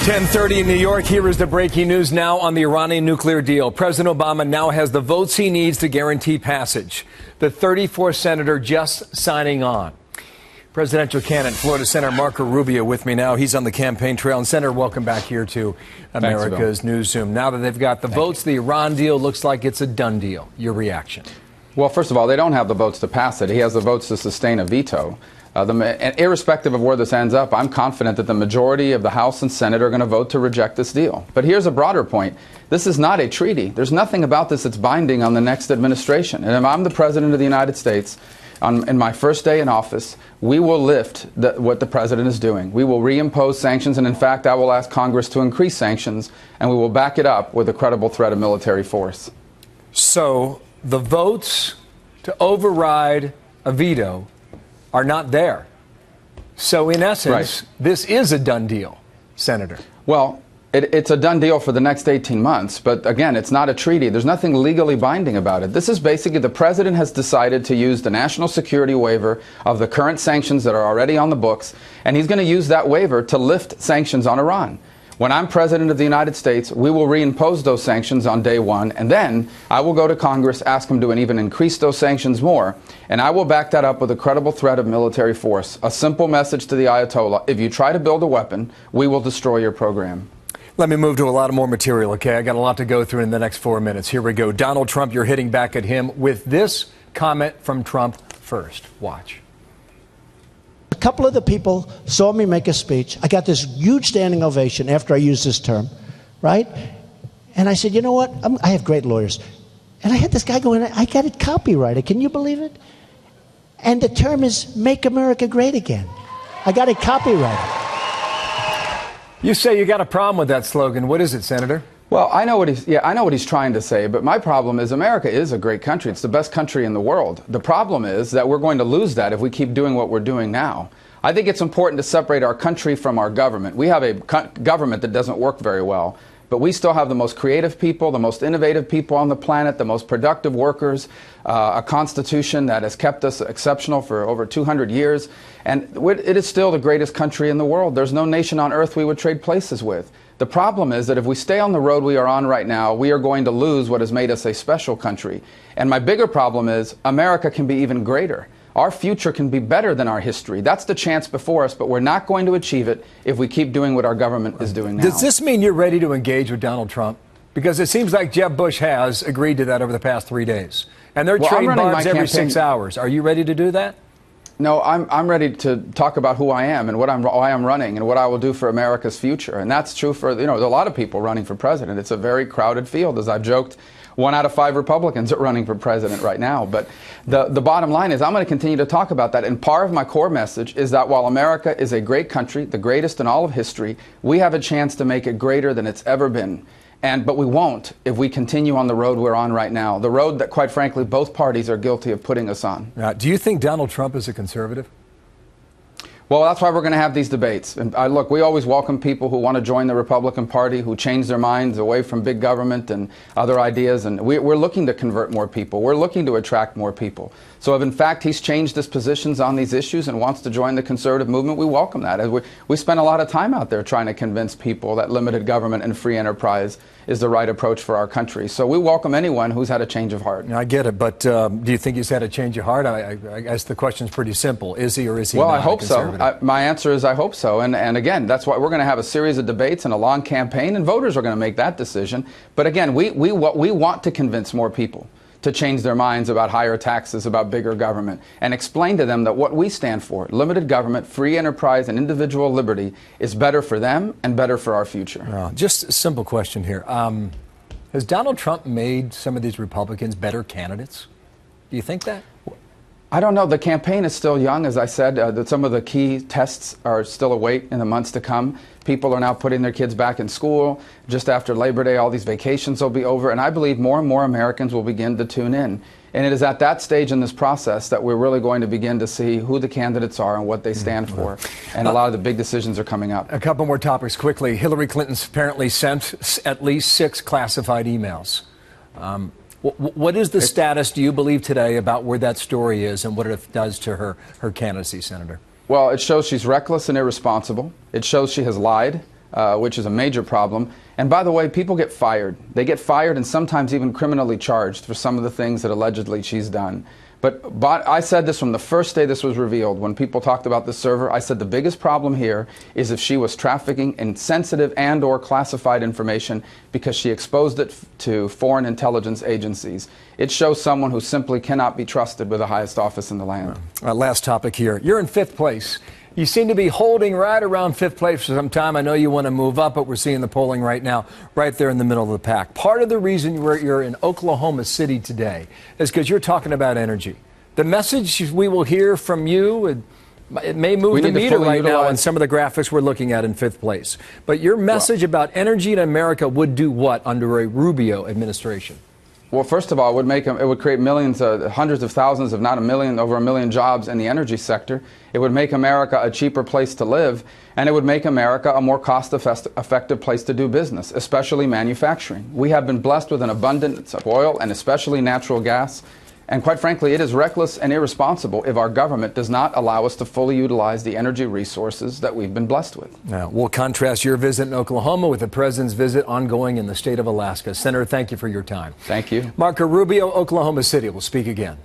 10:30 in New York. Here is the breaking news now on the Iranian nuclear deal. President Obama now has the votes he needs to guarantee passage. The 34th senator just signing on. Presidential candidate, Florida Senator Marco Rubio with me now. He's on the campaign trail. And Senator, welcome back here to America's Newsroom. Now that they've got the votes, the Iran deal looks like it's a done deal. Your reaction? Well, first of all, they don't have the votes to pass it. He has the votes to sustain a veto. And irrespective of where this ends up, I'm confident that the majority of the House and Senate are going to vote to reject this deal. But here's a broader point. This is not a treaty. There's nothing about this that's binding on the next administration. And if I'm the President of the United States, in my first day in office, we will lift what the President is doing. We will reimpose sanctions, and in fact, I will ask Congress to increase sanctions, and we will back it up with a credible threat of military force. So the votes to override a veto are not there. So in essence, This is a done deal, Senator. Well, it's a done deal for the next 18 months. But again, it's not a treaty. There's nothing legally binding about it. This is basically the president has decided to use the national security waiver of the current sanctions that are already on the books. And he's going to use that waiver to lift sanctions on Iran. When I'm President of the United States, we will reimpose those sanctions on day one, and then I will go to Congress, ask them to even increase those sanctions more, and I will back that up with a credible threat of military force. A simple message to the Ayatollah: if you try to build a weapon, we will destroy your program. Let me move to a lot of more material, okay? I got a lot to go through in the next 4 minutes. Here we go. Donald Trump, you're hitting back at him with this comment from Trump first. Watch. A couple of the people saw me make a speech. I got this huge standing ovation after I used this term, right? And I said, you know what? I have great lawyers. And I had this guy go in, I got it copyrighted. Can you believe it? And the term is Make America Great Again. I got it copyrighted. You say you got a problem with that slogan. What is it, Senator? Well, I know what he's trying to say, but my problem is America is a great country. It's the best country in the world. The problem is that we're going to lose that if we keep doing what we're doing now. I think it's important to separate our country from our government. We have a government that doesn't work very well, but we still have the most creative people, the most innovative people on the planet, the most productive workers, a constitution that has kept us exceptional for over 200 years, and it is still the greatest country in the world. There's no nation on earth we would trade places with. The problem is that if we stay on the road we are on right now, we are going to lose what has made us a special country. And my bigger problem is America can be even greater. Our future can be better than our history. That's the chance before us, but we're not going to achieve it if we keep doing what our government is doing now. Does this mean you're ready to engage with Donald Trump? Because it seems like Jeb Bush has agreed to that over the past 3 days. And they're trading barbs every 6 hours. Are you ready to do that? No, I'm ready to talk about who I am and why I'm running and what I will do for America's future. And that's true for, there's a lot of people running for president. It's a very crowded field. As I've joked, 1 out of 5 Republicans are running for president right now. But the bottom line is I'm going to continue to talk about that. And part of my core message is that while America is a great country, the greatest in all of history, we have a chance to make it greater than it's ever been. But we won't if we continue on the road we're on right now, the road that, quite frankly, both parties are guilty of putting us on. Do you think Donald Trump is a conservative? Well, that's why we're going to have these debates. And look, we always welcome people who want to join the Republican Party, who change their minds away from big government and other ideas. And we're looking to convert more people. We're looking to attract more people. So if, in fact, he's changed his positions on these issues and wants to join the conservative movement, we welcome that. We spend a lot of time out there trying to convince people that limited government and free enterprise is the right approach for our country. So we welcome anyone who's had a change of heart. I get it, but do you think he's had a change of heart? I guess the question's pretty simple. Is he or is he not? Well, I hope so. My answer is I hope so. And again, that's why we're going to have a series of debates and a long campaign, and voters are going to make that decision. But again, we want to convince more people to change their minds about higher taxes, about bigger government, and explain to them that what we stand for, limited government, free enterprise, and individual liberty, is better for them and better for our future. Just a simple question here. Has Donald Trump made some of these Republicans better candidates? Do you think that? I don't know. The campaign is still young, as I said. Some of the key tests are still await in the months to come. People are now putting their kids back in school. Just after Labor Day, all these vacations will be over. And I believe more and more Americans will begin to tune in. And it is at that stage in this process that we're really going to begin to see who the candidates are and what they stand for. And a lot of the big decisions are coming up. A couple more topics quickly. Hillary Clinton's apparently sent at least 6 classified emails. What is the status, do you believe, today about where that story is and what it does to her candidacy, Senator? Well, it shows she's reckless and irresponsible. It shows she has lied which is a major problem. And by the way, people get fired. They get fired and sometimes even criminally charged for some of the things that allegedly she's done. But I said this from the first day this was revealed. When people talked about the server, I said the biggest problem here is if she was trafficking in sensitive and or classified information because she exposed it to foreign intelligence agencies. It shows someone who simply cannot be trusted with the highest office in the land. Last topic here. You're in 5th place. You seem to be holding right around 5th place for some time. I know you want to move up, but we're seeing the polling right now right there in the middle of the pack. Part of the reason you're in Oklahoma City today is because you're talking about energy. The message we will hear from you, it may move the meter right now on some of the graphics we're looking at in 5th place. But your message about energy in America would do what under a Rubio administration? Well, first of all, it would create millions, hundreds of thousands, if not a million, over a million jobs in the energy sector. It would make America a cheaper place to live, and it would make America a more cost-effective place to do business, especially manufacturing. We have been blessed with an abundance of oil and especially natural gas. And quite frankly, it is reckless and irresponsible if our government does not allow us to fully utilize the energy resources that we've been blessed with. Now, we'll contrast your visit in Oklahoma with the president's visit ongoing in the state of Alaska. Senator, thank you for your time. Thank you. Marco Rubio, Oklahoma City. We'll speak again.